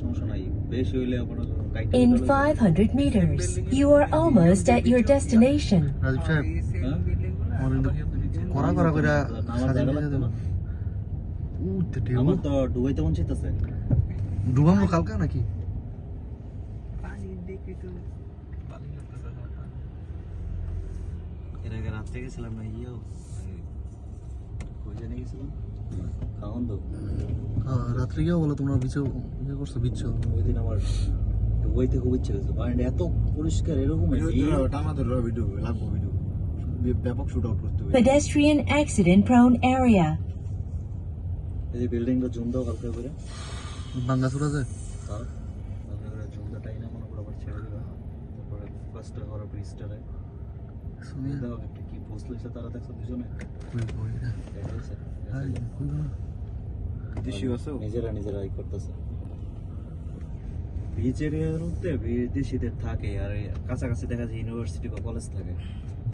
সমস্যা নাই বেশি হইলে আপনার কাইটা In 500 meters, you are almost at your destination. Rajib সাহেব করা করা করে সাজিয়ে দিয়ে দেবো আমার তো ডুবাইতে মন চাইতেছে ডুবামো কালকা নাকি এর আগে রাত্রে গেছিলাম না ইয়েও কই জানি গেছিলাম খাওন তো রাত্রে গিয়েও বলো তোমরা বিচে ইয়ে করছো বিচ্ছ ওই দিন আমার ডুবাইতে খুব ইচ্ছে হয়েছে পানিটা এত পরিষ্কার এরকম টানা ধরে ভিডিও লাগবো ভিডিও ব্যাপক শুট আউট করতে হবে Pedestrian accident prone area. এই বিল্ডিংটা জুম দাও হালকা করে বাঙ্গা চুরা যায় তাও হালকা করে জুমটাই না মনে করে আবার ছেড়ে দিবা তারপরে ফার্স্ট করার ব্রিজটারে শুনি দাও একটা কি পোস্ট লিখছে তারা দেখছো দুজনে কই কই দেখা যাচ্ছে আই কই না দেশি আছে নিজেরা ই করতেছে বিচ এরিয়ার মধ্যে বিদেশিদের থাকে আর কাছাকাছি দেখা যায় ইউনিভার্সিটি বা কলেজ থাকে